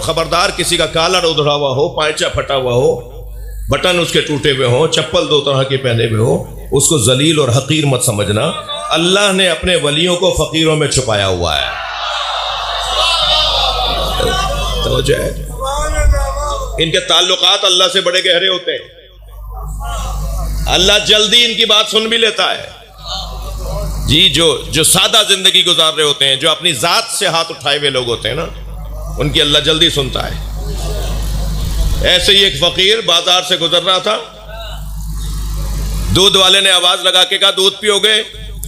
खबरदार किसी का कॉलर उधड़ा हुआ हो, पायचा फटा हुआ हो, बटन उसके टूटे हुए हो, चप्पल दो तरह के पहने हुए हो, उसको जलील और हकीर मत समझना। अल्लाह ने अपने वलियों को फकीरों में छुपाया हुआ है। तो इनके ताल्लुकात अल्लाह से बड़े गहरे होते हैं। अल्लाह जल्दी इनकी बात सुन भी लेता है जी। जो सादा जिंदगी गुजार रहे होते हैं, जो अपनी जात से हाथ उठाए हुए लोग होते हैं ना, उनकी अल्लाह जल्दी सुनता है। ऐसे ही एक फकीर बाजार से गुजर रहा था, दूध वाले ने आवाज लगा के कहा दूध पियोगे?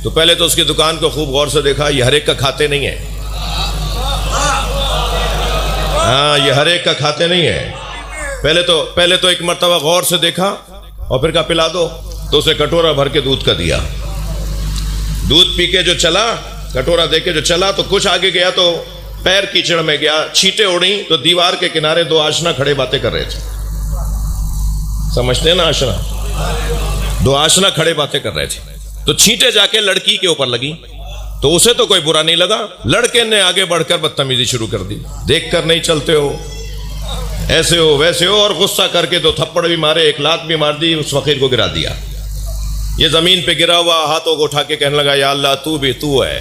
तो पहले तो उसकी दुकान को खूब गौर से देखा, ये हर एक का खाते नहीं है। हाँ, ये हर एक का खाते नहीं है। पहले तो एक मर्तबा गौर से देखा और फिर कहा पिला दो, तो उसे कटोरा भर के दूध का दिया। दूध पी के जो चला, कटोरा दे के जो चला, तो कुछ आगे गया तो पैर कीचड़ में गया, छींटे उड़ी तो दीवार के किनारे दो आशना खड़े बातें कर रहे थे। समझते हैं ना आशना? दो आशना खड़े बातें कर रहे थे। तो छींटे जाके लड़की के ऊपर लगी, तो उसे तो कोई बुरा नहीं लगा। लड़के ने आगे बढ़कर बदतमीजी शुरू कर दी। देख कर नहीं चलते हो, ऐसे हो वैसे हो, और गुस्सा करके दो थप्पड़ भी मारे, एक लात भी मार दी, उस फकीर को गिरा दिया। ये जमीन पे गिरा हुआ हाथों को उठा के कहने लगा, या अल्लाह तू भी तू है,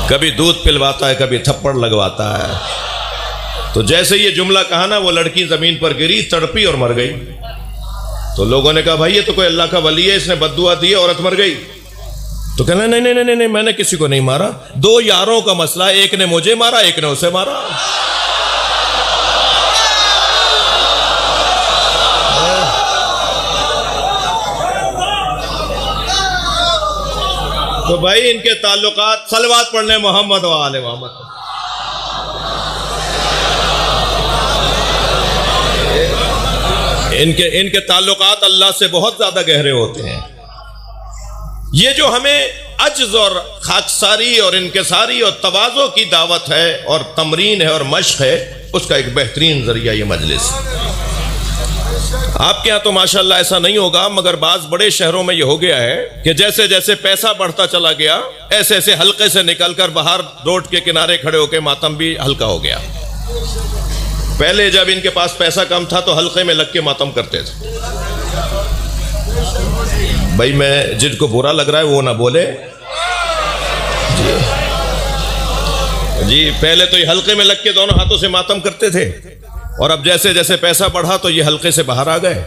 कभी दूध पिलवाता है, कभी थप्पड़ लगवाता है। तो जैसे ये जुमला कहा ना, वो लड़की जमीन पर गिरी, तड़पी और मर गई। तो लोगों ने कहा भाई ये तो कोई अल्लाह का वली है, इसने बद्दुआ दी, औरत मर गई। तो कहना नहीं नहीं नहीं नहीं, मैंने किसी को नहीं मारा, दो यारों का मसला, एक ने मुझे मारा, एक ने उसे मारा। तो भाई इनके ताल्लुकात, सलवात पढ़ने मोहम्मद व आले मोहम्मद। इनके ताल्लुकात अल्लाह से बहुत ज्यादा गहरे होते हैं। ये जो हमें अज्ज और खाकसारी और इनकिसारी और तवाज़ो की दावत है और तमरीन है और मश्क है, उसका एक बेहतरीन जरिया ये मजलिस। आपके यहाँ तो माशाल्लाह ऐसा नहीं होगा, मगर बाज बड़े शहरों में ये हो गया है कि जैसे जैसे पैसा बढ़ता चला गया, ऐसे ऐसे हल्के से निकलकर बाहर रोड के किनारे खड़े होकर मातम भी हल्का हो गया। पहले जब इनके पास पैसा कम था तो हल्के में लग के मातम करते थे। भाई मैं जिनको बुरा लग रहा है वो ना बोले जी। पहले तो ये हल्के में लग के दोनों हाथों से मातम करते थे, और अब जैसे जैसे पैसा बढ़ा तो ये हल्के से बाहर आ गए,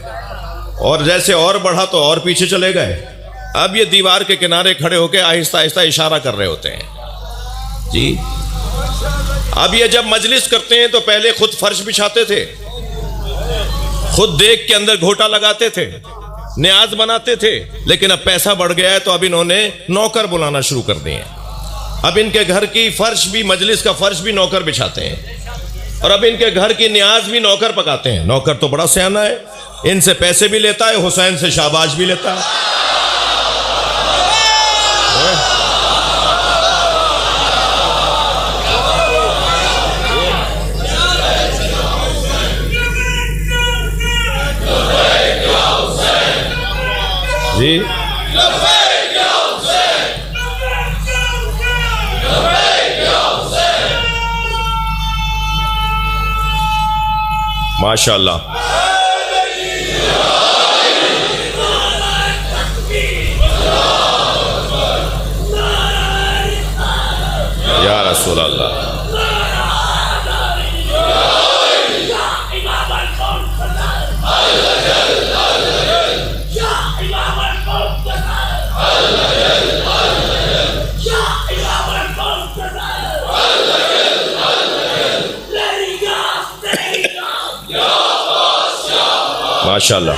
और जैसे और बढ़ा तो और पीछे चले गए। अब ये दीवार के किनारे खड़े होकर आहिस्ता आहिस्ता इशारा कर रहे होते हैं जी। अब ये जब मजलिस करते हैं तो पहले खुद फर्श बिछाते थे, खुद देख के अंदर घोटा लगाते थे, न्याज बनाते थे, लेकिन अब पैसा बढ़ गया है तो अब इन्होंने नौकर बुलाना शुरू कर दिए। अब इनके घर की फर्श भी, मजलिस का फर्श भी नौकर बिछाते हैं, और अब इनके घर की न्याज भी नौकर पकाते हैं। नौकर तो बड़ा सियाना है, इनसे पैसे भी लेता है, हुसैन से शाबाश भी लेता है। जी माशाअल्लाह। या रसूल अल्लाह। माशाअल्लाह।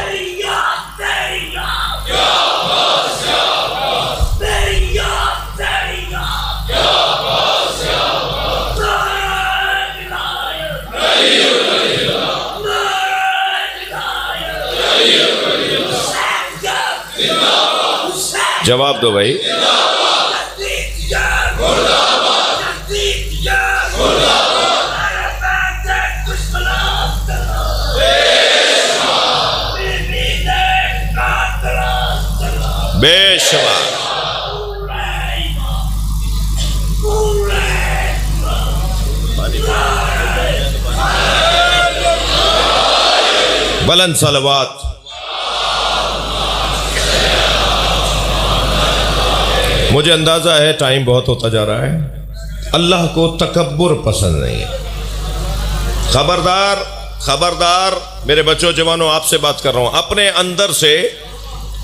जवाब दो भाई। बेशुमार बुलंद सलवात। मुझे अंदाजा है टाइम बहुत होता जा रहा है। अल्लाह को तकब्बुर पसंद नहीं है। खबरदार खबरदार मेरे बच्चों जवानों, आपसे बात कर रहा हूं। अपने अंदर से,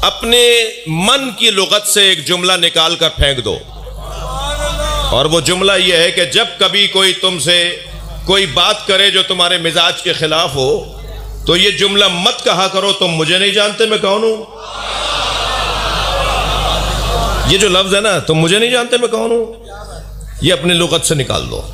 अपने मन की लुगत से एक जुमला निकाल कर फेंक दो, और वो जुमला ये है कि जब कभी कोई तुमसे कोई बात करे जो तुम्हारे मिजाज के खिलाफ हो, तो ये जुमला मत कहा करो, तुम मुझे नहीं जानते मैं कौन हूं। ये जो लफ्ज है ना, तुम मुझे नहीं जानते मैं कौन हूं, ये अपनी लुगत से निकाल दो।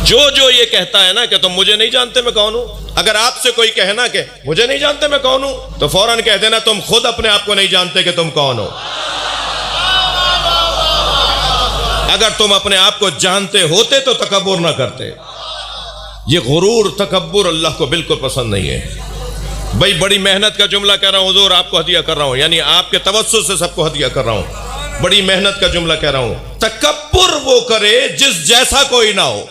जो ये कहता है ना कि तुम मुझे नहीं जानते मैं कौन हूं, अगर आपसे कोई कहे ना कि मुझे नहीं जानते मैं कौन हूं, तो फौरन कह देना तुम खुद अपने आप को नहीं जानते कि तुम कौन हो। अगर तुम अपने आप को जानते होते तो तकब्बुर ना करते। ये गुरूर, तकब्बुर अल्लाह को बिल्कुल पसंद नहीं है। भाई बड़ी मेहनत का जुमला कह रहा हूं, हुजूर आपको हदिया कर रहा हूं, यानी आपके तवज्जुह से सबको हदिया कर रहा हूं। बड़ी मेहनत का जुमला कह रहा हूं। तकब्बुर वो करे जिस जैसा कोई ना हो।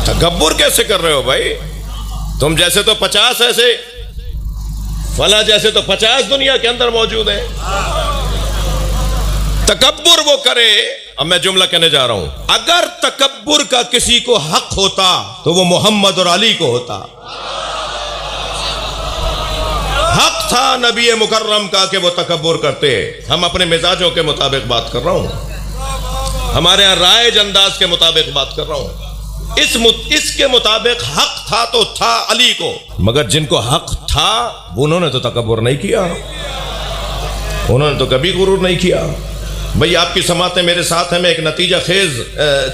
तकब्बुर कैसे कर रहे हो भाई? तुम जैसे तो 50 ऐसे, फला जैसे तो 50 दुनिया के अंदर मौजूद है। तकब्बुर वो करे, अब मैं जुमला कहने जा रहा हूं, अगर तकब्बुर का किसी को हक होता तो वो मोहम्मद और अली को होता। हक था नबी मुकर्रम का कि वो तकब्बुर करते। हम अपने मिजाजों के मुताबिक बात कर रहा हूं, हमारे यहां राइज अंदाज के मुताबिक बात कर रहा हूं। इसके मुताबिक हक था तो था अली को, मगर जिनको हक था उन्होंने तो तकब्बुर नहीं किया, उन्होंने तो कभी गुरूर नहीं किया। भाई आपकी समातें मेरे साथ हैं, मैं एक नतीजा खेज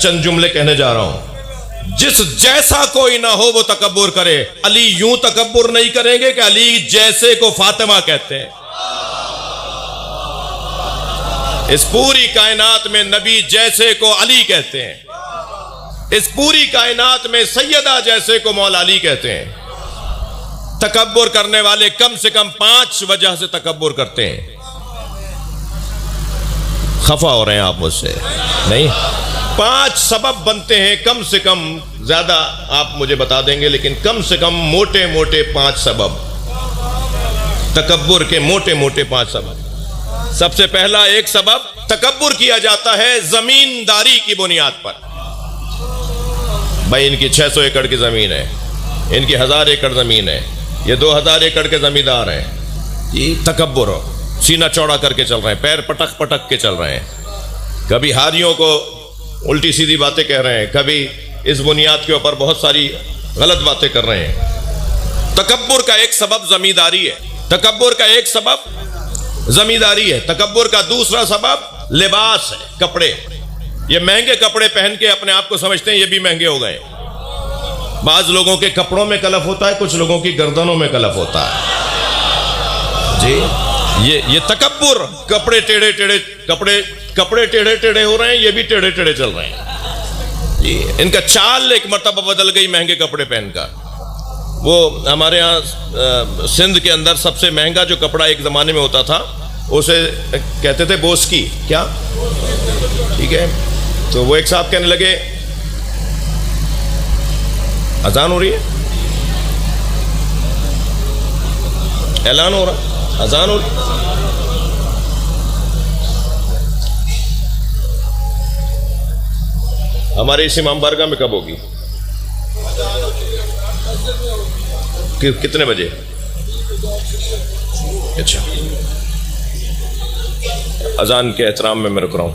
चंद जुमले कहने जा रहा हूं। जिस जैसा कोई ना हो वो तकब्बुर करे। अली यूं तकब्बुर नहीं करेंगे कि अली जैसे को फातिमा कहते हैं। इस पूरी कायनात में नबी जैसे को अली कहते हैं, इस पूरी कायनात में सैयदा जैसे को मौला अली कहते हैं। तकब्बुर करने वाले कम से कम 5 वजह से तकब्बुर करते हैं। खफा हो रहे हैं आप मुझसे? नहीं, 5 सबब बनते हैं कम से कम, ज्यादा आप मुझे बता देंगे, लेकिन कम से कम मोटे मोटे 5 सबब, तकब्बुर के मोटे मोटे 5 सबब। सबसे पहला एक सबब, तकब्बुर किया जाता है जमींदारी की बुनियाद पर। भाई इनकी 600 एकड़ की जमीन है, इनकी 1000 एकड़ जमीन है, ये 2000 एकड़ के जमींदार हैं। ये तकब्बुर हो, सीना चौड़ा करके चल रहे हैं, पैर पटक पटक के चल रहे हैं, कभी हारियों को उल्टी सीधी बातें कह रहे हैं, कभी इस बुनियाद के ऊपर बहुत सारी गलत बातें कर रहे हैं। तकब्बुर का एक सबब जमींदारी है, तकब्बुर का एक सबब जमींदारी है। तकब्बुर का दूसरा सबब लिबास है, कपड़े। ये महंगे कपड़े पहन के अपने आप को समझते हैं ये भी महंगे हो गए। बाज लोगों के कपड़ों में कलफ होता है, कुछ लोगों की गर्दनों में कलफ होता है जी। ये तकब्बुर, कपड़े टेढ़े टेढ़े, कपड़े टेढ़े टेढ़े हो रहे हैं, ये भी टेढ़े टेढ़े चल रहे हैं जी। इनका चाल एक मर्तबा बदल गई महंगे कपड़े पहनकर। वो हमारे यहाँ सिंध के अंदर सबसे महंगा जो कपड़ा एक जमाने में होता था उसे कहते थे बोस्की, क्या ठीक है। तो वो एक साहब कहने लगे, अजान हो रही है, ऐलान हो रहा, अजान हो रही। हमारे इस इमाम बारगाह में कब होगी? कितने बजे? अच्छा, अजान के एहतराम में मैं रुक रहा हूं।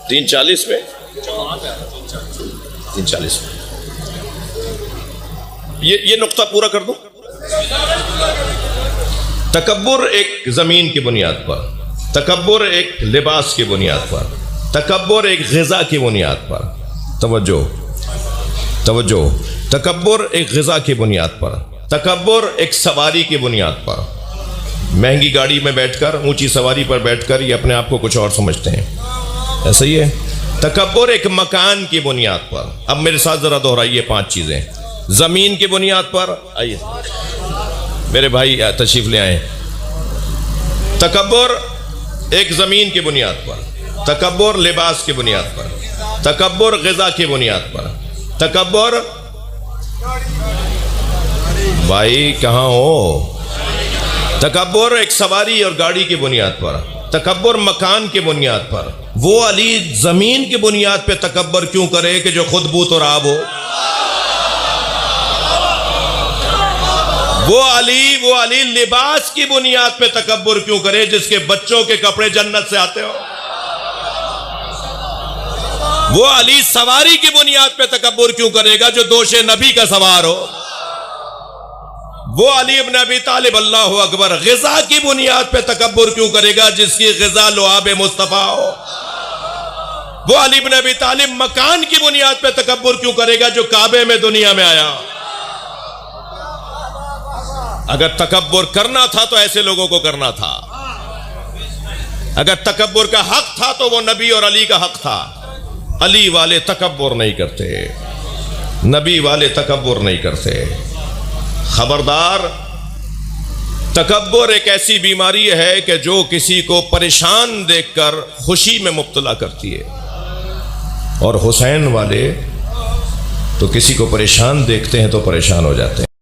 तीन 40 में, 3:40 में ये नुक्ता पूरा कर दूं। तकब्बुर एक जमीन की बुनियाद पर, तकब्बुर एक लिबास की बुनियाद पर, तकब्बुर एक ग़िज़ा की बुनियाद पर, तवज्जो तवज्जो, तकब्बुर एक ग़िज़ा की बुनियाद पर, तकब्बुर एक सवारी की बुनियाद पर। महंगी गाड़ी में बैठकर, ऊंची सवारी पर बैठकर ये अपने आप को कुछ और समझते हैं, ऐसा ही है। तकब्बुर एक मकान की बुनियाद पर। अब मेरे साथ जरा दोहराइए 5 चीजें। जमीन की बुनियाद पर। आइए मेरे भाई तशरीफ ले आए। तकब्बुर एक जमीन की बुनियाद पर, तकब्बुर लिबास की बुनियाद पर, तकब्बुर ग़िज़ा की बुनियाद पर, तकब्बुर भाई कहाँ हो, तकब्बुर एक सवारी और गाड़ी की बुनियाद पर, तकब्बुर मकान की बुनियाद पर। वो अली जमीन की बुनियाद पे तकब्बुर क्यों करे कि जो खुद बूत और आब हो? वो अली लिबास की बुनियाद पे तकब्बुर क्यों करे जिसके बच्चों के कपड़े जन्नत से आते हो? वो अली सवारी की बुनियाद पे तकब्बुर क्यों करेगा जो दोषे नबी का सवार हो? वो अली इब्न अबी तालिब अल्लाहु अकबर ग़िज़ा की बुनियाद पे तकब्बुर क्यों करेगा जिसकी ग़िज़ा लुआब मुस्तफ़ा हो? वो अली इब्न अबी तालिब मकान की बुनियाद पे तकब्बुर क्यों करेगा जो काबे में दुनिया में आया? अगर तकब्बुर करना था तो ऐसे लोगों को करना था। अगर तकब्बुर का हक था तो वो नबी और अली का हक था। अली वाले तकब्बुर नहीं करते, नबी वाले तकब्बुर नहीं करते। खबरदार, तकब्बुर एक ऐसी बीमारी है कि जो किसी को परेशान देखकर खुशी में मुब्तला करती है, और हुसैन वाले तो किसी को परेशान देखते हैं तो परेशान हो जाते हैं।